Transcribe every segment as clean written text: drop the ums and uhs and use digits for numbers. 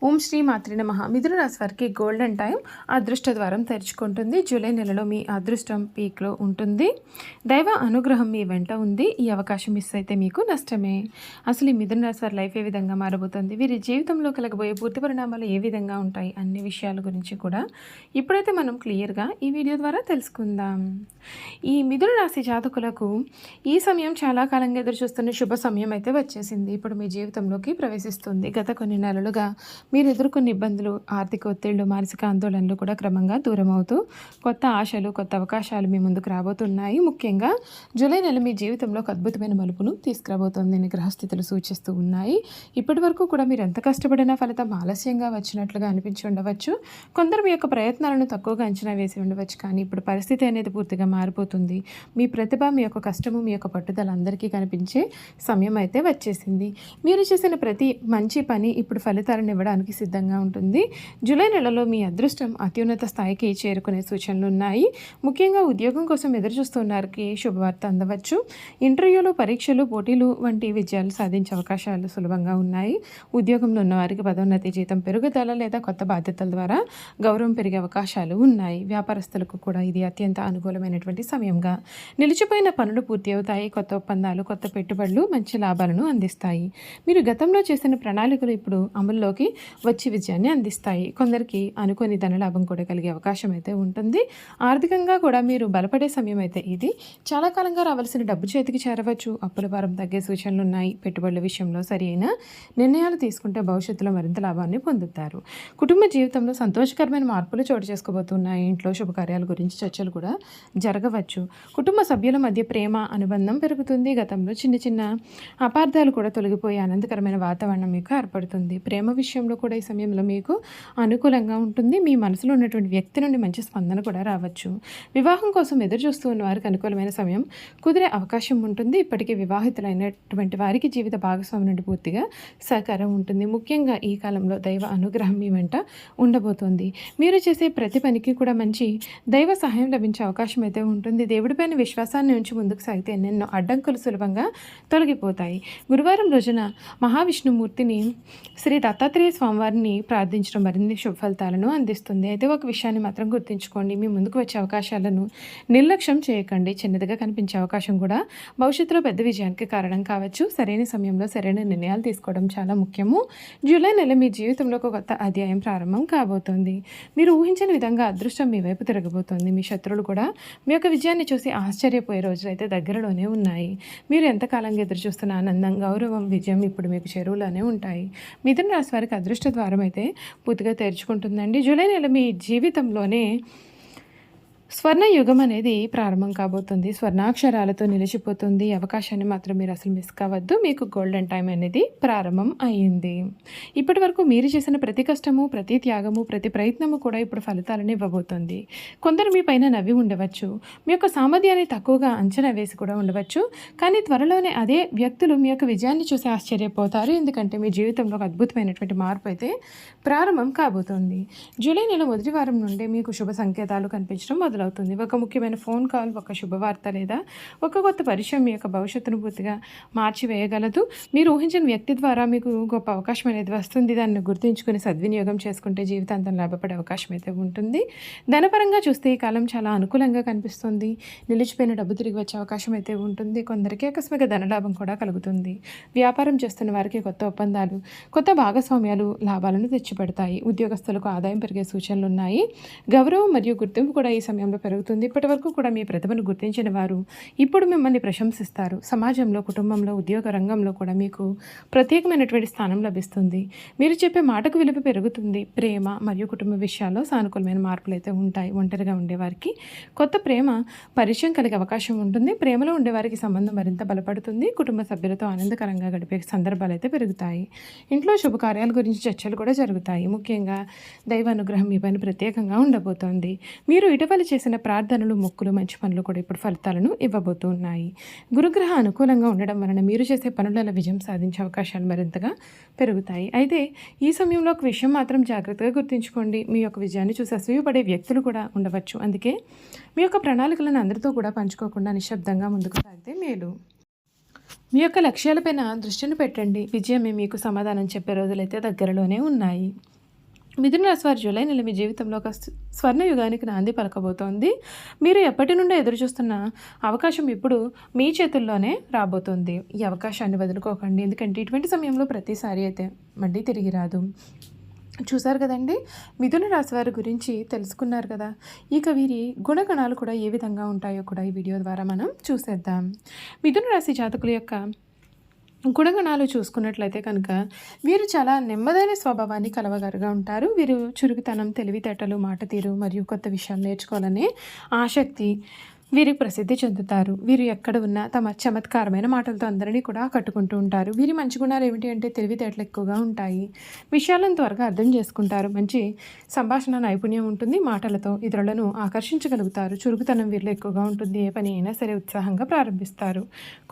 ఓం శ్రీ మాత్రే నమః. మిథున రాశి వారికి గోల్డెన్ టైం అదృష్ట ద్వారం తెరుచుకుంటుంది. జూలై నెలలో మీ అదృష్టం పీక్లో ఉంటుంది. దైవ అనుగ్రహం మీ వెంట ఉంది. ఈ అవకాశం మిస్ అయితే మీకు నష్టమే. అసలు ఈ మిథున రాశి వారి లైఫ్ ఏ విధంగా మారబోతుంది, వీరి జీవితంలో కలగబోయే పూర్తి పరిణామాలు ఏ విధంగా ఉంటాయి అన్ని విషయాల గురించి కూడా ఇప్పుడైతే మనం క్లియర్గా ఈ వీడియో ద్వారా తెలుసుకుందాం. ఈ మిథున రాశి జాతకులకు ఈ సమయం చాలా కాలంగా ఎదురు చూస్తున్న శుభ సమయం అయితే వచ్చేసింది. ఇప్పుడు మీ జీవితంలోకి ప్రవేశిస్తుంది. గత కొన్ని నెలలుగా మీరు ఎదుర్కొన్న ఇబ్బందులు, ఆర్థిక ఒత్తిళ్లు, మానసిక ఆందోళనలు కూడా క్రమంగా దూరం అవుతూ కొత్త ఆశలు, కొత్త అవకాశాలు మీ ముందుకు రాబోతున్నాయి. ముఖ్యంగా జూలై నెల మీ జీవితంలో ఒక అద్భుతమైన మలుపును తీసుకురాబోతోందని గ్రహస్థితులు సూచిస్తూ ఉన్నాయి. ఇప్పటి వరకు కూడా మీరు ఎంత కష్టపడినా ఫలితం ఆలస్యంగా వచ్చినట్లుగా అనిపించి ఉండవచ్చు. కొందరు మీ యొక్క ప్రయత్నాలను తక్కువగా అంచనా వేసి ఉండవచ్చు. కానీ ఇప్పుడు పరిస్థితి అనేది పూర్తిగా మారిపోతుంది. మీ ప్రతిభ, మీ యొక్క కష్టము, మీ యొక్క పట్టుదల అందరికీ కనిపించే సమయం అయితే వచ్చేసింది. మీరు చేసిన ప్రతి మంచి పని ఇప్పుడు ఫలితాలను ఇవ్వడానికి సిద్ధంగా ఉంటుంది. జూలై నెలలో మీ అదృష్టం అత్యున్నత స్థాయికి చేరుకునే సూచనలు ఉన్నాయి. ముఖ్యంగా ఉద్యోగం కోసం ఎదురు చూస్తున్నవారికి శుభవార్త అందవచ్చు. ఇంటర్వ్యూలు, పరీక్షలు, పోటీలు వంటి విజయాలు సాధించే అవకాశాలు సులభంగా ఉన్నాయి. ఉద్యోగంలో ఉన్నవారికి పదోన్నతి, జీతం పెరుగుదల లేదా కొత్త బాధ్యతల ద్వారా గౌరవం పెరిగే అవకాశాలు ఉన్నాయి. వ్యాపారస్తులకు కూడా ఇది అత్యంత అనుకూలమైనటువంటి సమయంగా నిలిచిపోయిన పనులు పూర్తి అవుతాయి. కొత్త ఒప్పందాలు, కొత్త పెట్టుబడులు మంచి లాభాలను అందిస్తాయి. మీరు గతంలో చేసిన ప్రణాళికలు ఇప్పుడు అమల్లోకి వచ్చి విజయాన్ని అందిస్తాయి. కొందరికి అనుకోని ధనలాభం కూడా కలిగే అవకాశం అయితే ఉంటుంది. ఆర్థికంగా కూడా మీరు బలపడే సమయం అయితే ఇది. చాలా కాలంగా రావాల్సిన డబ్బు చేతికి చేరవచ్చు. అప్పుల భారం తగ్గే సూచనలు ఉన్నాయి. పెట్టుబడుల విషయంలో సరైన నిర్ణయాలు తీసుకుంటే భవిష్యత్తులో మరింత లాభాన్ని పొందుతారు. కుటుంబ జీవితంలో సంతోషకరమైన మార్పులు చోటు చేసుకోబోతున్నాయి. ఇంట్లో శుభకార్యాల గురించి చర్చలు కూడా జరగవచ్చు. కుటుంబ సభ్యుల మధ్య ప్రేమ, అనుబంధం పెరుగుతుంది. గతంలో చిన్న చిన్న అపార్థాలు కూడా తొలగిపోయి ఆనందకరమైన వాతావరణం మీకు ఏర్పడుతుంది. ప్రేమ విషయంలో కూడా ఈ సమయంలో మీకు అనుకూలంగా ఉంటుంది. మీ మనసులో ఉన్నటువంటి వ్యక్తి నుండి మంచి స్పందన కూడా రావచ్చు. వివాహం కోసం ఎదురు చూస్తూ ఉన్న వారికి అనుకూలమైన సమయం కుదిరే అవకాశం ఉంటుంది. ఇప్పటికీ వివాహితులైనటువంటి వారికి జీవిత భాగస్వామి నుండి పూర్తిగా సహకారం ఉంటుంది. ముఖ్యంగా ఈ కాలంలో దైవ అనుగ్రహం మీ వెంట ఉండబోతోంది. మీరు చేసే ప్రతి పనికి కూడా మంచి దైవ సహాయం లభించే అవకాశం అయితే ఉంటుంది. దేవుడిపైన విశ్వాసాన్ని ఉంచి ముందుకు సాగితే ఎన్నెన్నో అడ్డంకులు సులభంగా తొలగిపోతాయి. గురువారం రోజున మహావిష్ణుమూర్తిని, శ్రీ దత్తాత్రేయ స్వామివారిని ప్రార్థించడం మరిన్ని శుభ ఫలితాలను అందిస్తుంది. అయితే ఒక విషయాన్ని మాత్రం గుర్తుంచుకోండి, మీ ముందుకు వచ్చే అవకాశాలను నిర్లక్ష్యం చేయకండి. చిన్నదిగా కనిపించే అవకాశం కూడా భవిష్యత్తులో పెద్ద విజయానికి కారణం కావచ్చు. సరైన సమయంలో సరైన నిర్ణయాలు తీసుకోవడం చాలా ముఖ్యము. జూలై నెల మీ జీవితంలో ఒక కొత్త అధ్యాయం ప్రారంభం కాబోతోంది. మీరు ఊహించిన విధంగా అదృష్టం మీ వైపు తిరగబోతోంది. మీ శత్రువులు కూడా మీ యొక్క విజయాన్ని చూసి ఆశ్చర్యపోయే రోజులు అయితే దగ్గరలోనే ఉన్నాయి. మీరు ఎంతకాలంగా ఎదురు చూస్తున్న ఆనందం, గౌరవం, విజయం ఇప్పుడు మీకు చెరువులోనే ఉంటాయి. మిథున రాశి వారికి అదృష్ట ద్వారం అయితే పూర్తిగా తెరుచుకుంటుందండి. జూలై నెల మీ జీవితంలోనే స్వర్ణయుగం అనేది ప్రారంభం కాబోతుంది. స్వర్ణాక్షరాలతో నిలిచిపోతుంది. ఈ అవకాశాన్ని మాత్రం మీరు అసలు మిస్ కావద్దు. మీకు గోల్డెన్ టైం అనేది ప్రారంభం అయ్యింది. ఇప్పటి వరకు మీరు చేసిన ప్రతి కష్టము, ప్రతి త్యాగము, ప్రతి ప్రయత్నము కూడా ఇప్పుడు ఫలితాలను ఇవ్వబోతుంది. కొందరు మీ పైన నవ్వి ఉండవచ్చు. మీ యొక్క సామర్థ్యాన్ని తక్కువగా అంచనా వేసి కూడా ఉండవచ్చు. కానీ త్వరలోనే అదే వ్యక్తులు మీ యొక్క విజయాన్ని చూసి ఆశ్చర్యపోతారు. ఎందుకంటే మీ జీవితంలో ఒక అద్భుతమైనటువంటి మార్పు అయితే ప్రారంభం కాబోతుంది. జూలై నెల మొదటి వారం నుండి మీకు శుభ సంకేతాలు కనిపించడం మొదలవుతుంది. ఒక ముఖ్యమైన ఫోన్ కాల్, ఒక శుభవార్త లేదా ఒక కొత్త పరిచయం మీ యొక్క భవిష్యత్తును పూర్తిగా మార్చివేయగలదు. మీరు ఊహించిన వ్యక్తి ద్వారా మీకు గొప్ప అవకాశం అనేది వస్తుంది. దాన్ని గుర్తుంచుకుని సద్వినియోగం చేసుకుంటే జీవితాంతం లాభపడే అవకాశం అయితే ఉంటుంది. ధనపరంగా చూస్తే ఈ కాలం చాలా అనుకూలంగా కనిపిస్తుంది. నిలిచిపోయిన డబ్బు తిరిగి వచ్చే అవకాశం అయితే ఉంటుంది. కొందరికి ఆకస్మిక ధనలాభం కూడా కలుగుతుంది. వ్యాపారం చేస్తున్న వారికి కొత్త ఒప్పందాలు, కొత్త భాగస్వామ్యాలు లాభాలను తెచ్చిపెడతాయి. ఉద్యోగస్తులకు ఆదాయం పెరిగే సూచనలు ఉన్నాయి. గౌరవం మరియు గుర్తింపు కూడా ఈ సమయంలో పెరుగుతుంది. ఇప్పటి వరకు కూడా మీ ప్రతిభను గుర్తించిన వారు ఇప్పుడు మిమ్మల్ని ప్రశంసిస్తారు. సమాజంలో, కుటుంబంలో, ఉద్యోగ రంగంలో కూడా మీకు ప్రత్యేకమైనటువంటి స్థానం లభిస్తుంది. మీరు చెప్పే మాటకు విలువ పెరుగుతుంది. ప్రేమ మరియు కుటుంబ విషయాల్లో సానుకూలమైన మార్పులు అయితే ఉంటాయి. ఒంటరిగా ఉండేవారికి కొత్త ప్రేమ పరిచయం కలిగే అవకాశం ఉంటుంది. ప్రేమలో ఉండేవారికి సంబంధం మరింత బలపడుతుంది. కుటుంబ సభ్యులతో ఆనందకరంగా గడిపే సందర్భాలు అయితే పెరుగుతాయి. ఇంట్లో శుభకార్యాల గురించి చర్చలు కూడా జరుగుతాయి. ముఖ్యంగా దైవ అనుగ్రహం మీ పైన ప్రత్యేకంగా ఉండబోతోంది. మీరు ఇటీవల చేసిన ప్రార్థనలు, మొక్కులు, మంచి పనులు కూడా ఇప్పుడు ఫలితాలను ఇవ్వబోతున్నాయి. గురుగ్రహ అనుకూలంగా ఉండడం వలన మీరు చేసే పనులలో విజయం సాధించే అవకాశాలు మరింతగా పెరుగుతాయి. అయితే ఈ సమయంలో ఒక విషయం మాత్రం జాగ్రత్తగా గుర్తుంచుకోండి, మీ యొక్క విజయాన్ని చూసి అసూయపడే వ్యక్తులు కూడా ఉండవచ్చు. అందుకే మీ యొక్క ప్రణాళికలను అందరితో కూడా పంచుకోకుండా నిశ్శబ్దంగా ముందుకు సాగితే మేలు. మీ యొక్క లక్ష్యాలపైన దృష్టిని పెట్టండి. విజయమే మీకు సమాధానం చెప్పే రోజులైతే దగ్గరలోనే ఉన్నాయి. మిథున రాశి వారి జూలై నెల మీ జీవితంలో ఒక స్వర్ణ యుగానికి నాంది పలకబోతోంది. మీరు ఎప్పటి నుండో ఎదురు చూస్తున్న అవకాశం ఇప్పుడు మీ చేతుల్లోనే రాబోతుంది. ఈ అవకాశాన్ని వదులుకోకండి. ఎందుకంటే ఇటువంటి సమయంలో ప్రతిసారి అయితే మళ్ళీ తిరిగి రాదు. చూసారు కదండి, మిథున రాశి వారి గురించి తెలుసుకున్నారు కదా. ఇక వీరి గుణగణాలు కూడా ఏ విధంగా ఉంటాయో కూడా ఈ వీడియో ద్వారా మనం చూసేద్దాం. మిథున రాశి జాతకుల యొక్క గుణగణాలు చూసుకున్నట్లయితే కనుక వీరు చాలా నెమ్మదైన స్వభావాన్ని కలవగరుగా ఉంటారు. వీరు చురుకుతనం, తెలివితేటలు, మాట తీరు మరియు కొత్త విషయాలు నేర్చుకోవాలనే ఆసక్తి వీరికి ప్రసిద్ధి చెందుతారు. వీరు ఎక్కడ ఉన్నా తమ చమత్కారమైన మాటలతో అందరినీ కూడా కట్టుకుంటూ ఉంటారు. వీరి మంచి గుణాలు ఏమిటి అంటే తెలివితేటలు ఎక్కువగా ఉంటాయి. విషయాలను త్వరగా అర్థం చేసుకుంటారు. మంచి సంభాషణ నైపుణ్యం ఉంటుంది. మాటలతో ఇతరులను ఆకర్షించగలుగుతారు. చురుకుతనం వీరిలో ఎక్కువగా ఉంటుంది. ఏ పని అయినా సరే ఉత్సాహంగా ప్రారంభిస్తారు.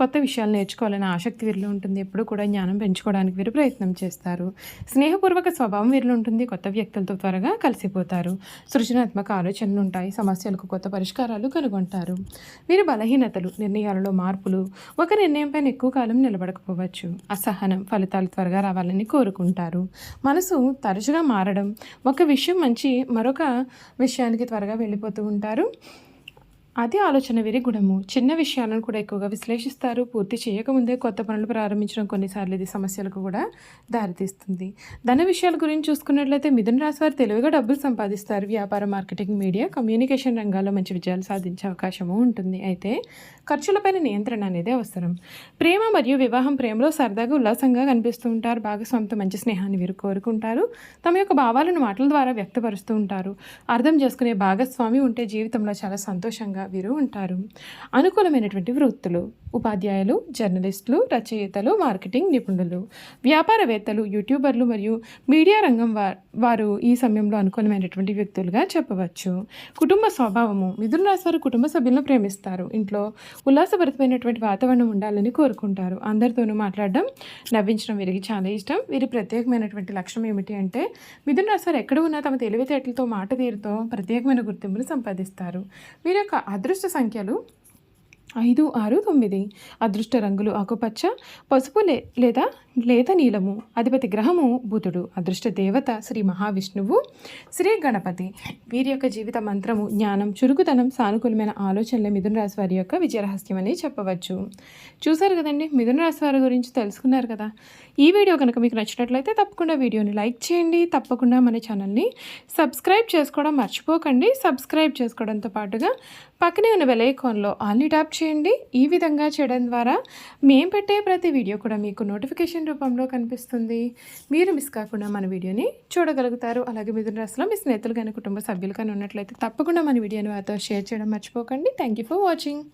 కొత్త విషయాలు నేర్చుకోవాలనే ఆసక్తి వీరిలో ఉంటుంది. ఎప్పుడు కూడా జ్ఞానం పెంచుకోవడానికి వీరు ప్రయత్నం చేస్తారు. స్నేహపూర్వక స్వభావం వీరిలో ఉంటుంది. కొత్త వ్యక్తులతో త్వరగా కలిసిపోతారు. సృజనాత్మక ఆలోచనలు ఉంటాయి. సమస్యలకు కొత్త పరిష్కారాలు కనుగొంటారు. వీరి బలహీనతలు, నిర్ణయాలలో మార్పులు, ఒక నిర్ణయంపైన ఎక్కువ కాలం నిలబడకపోవచ్చు. అసహనం, ఫలితాలు త్వరగా రావాలని కోరుకుంటారు. మనసు తరచుగా మారడం, ఒక విషయం మంచి మరొక విషయానికి త్వరగా వెళ్ళిపోతూ ఉంటారు. అదే ఆలోచన వీరి గుణము. చిన్న విషయాలను కూడా ఎక్కువగా విశ్లేషిస్తారు. పూర్తి చేయకముందే కొత్త పనులు ప్రారంభించడం కొన్నిసార్లు ఇది సమస్యలకు కూడా దారితీస్తుంది. ధన విషయాల గురించి చూసుకున్నట్లయితే మిథున రాశి వారు తెలివిగా డబ్బులు సంపాదిస్తారు. వ్యాపార, మార్కెటింగ్, మీడియా, కమ్యూనికేషన్ రంగాల్లో మంచి విజయాలు సాధించే అవకాశము ఉంటుంది. అయితే ఖర్చులపైన నియంత్రణ అనేది అవసరం. ప్రేమ మరియు వివాహం, ప్రేమలో సరదాగా ఉల్లాసంగా కనిపిస్తూ ఉంటారు. భాగస్వామితో మంచి స్నేహాన్ని వీరు కోరుకుంటారు. తమ యొక్క భావాలను మాటల ద్వారా వ్యక్తపరుస్తూ ఉంటారు. అర్థం చేసుకునే భాగస్వామి ఉంటే జీవితంలో చాలా సంతోషంగా వీరు ఉంటారు. అనుకూలమైనటువంటి వృత్తులు: ఉపాధ్యాయులు, జర్నలిస్టులు, రచయితలు, మార్కెటింగ్ నిపుణులు, వ్యాపారవేత్తలు, యూట్యూబర్లు మరియు మీడియా రంగం వారు ఈ సమయంలో అనుకూలమైనటువంటి వ్యక్తులుగా చెప్పవచ్చు. కుటుంబ స్వభావము: మిథున రాశి వారు కుటుంబ సభ్యులను ప్రేమిస్తారు. ఇంట్లో ఉల్లాసభరితమైనటువంటి వాతావరణం ఉండాలని కోరుకుంటారు. అందరితోనూ మాట్లాడడం, నవ్వించడం వీరికి చాలా ఇష్టం. వీరి ప్రత్యేకమైనటువంటి లక్ష్యం ఏమిటి అంటే మిథున రాశి వారు ఎక్కడ ఉన్నా తమ తెలివితేటలతో, మాట తీరుతో ప్రత్యేకమైన గుర్తింపును సంపాదిస్తారు. వీరి యొక్క అదృష్ట సంఖ్యలు 5, 6, 9. అదృష్ట రంగులు ఆకుపచ్చ, పసుపు లేదా లేత నీలము. అధిపతి గ్రహము బుధుడు. అదృష్ట దేవత శ్రీ మహావిష్ణువు, శ్రీ గణపతి. వీరి యొక్క జీవిత మంత్రము జ్ఞానం, చురుకుతనం, సానుకూలమైన ఆలోచనలే మిథున రాశి వారి యొక్క విజయరహస్యం అని చెప్పవచ్చు. చూసారు కదండి, మిథున రాశి వారి గురించి తెలుసుకున్నారు కదా. ఈ వీడియో కనుక మీకు నచ్చినట్లయితే తప్పకుండా వీడియోని లైక్ చేయండి. తప్పకుండా మన ఛానల్ని సబ్స్క్రైబ్ చేసుకోవడం మర్చిపోకండి. సబ్స్క్రైబ్ చేసుకోవడంతో పాటుగా పక్కనే ఉన్న బెల్ ఐకాన్లో ఆల్ని ట్యాప్ చేయండి. ఈ విధంగా చేయడం ద్వారా మేము పెట్టే ప్రతి వీడియో కూడా మీకు నోటిఫికేషన్ రూపంలో కనిపిస్తుంది. మీరు మిస్ కాకుండా మన వీడియోని చూడగలుగుతారు. అలాగే మిథున రాశిలో మీ స్నేహితులు కానీ కుటుంబ సభ్యులు కానీ ఉన్నట్లయితే తప్పకుండా మన వీడియోని వారితో షేర్ చేయడం మర్చిపోకండి. Thank you for watching.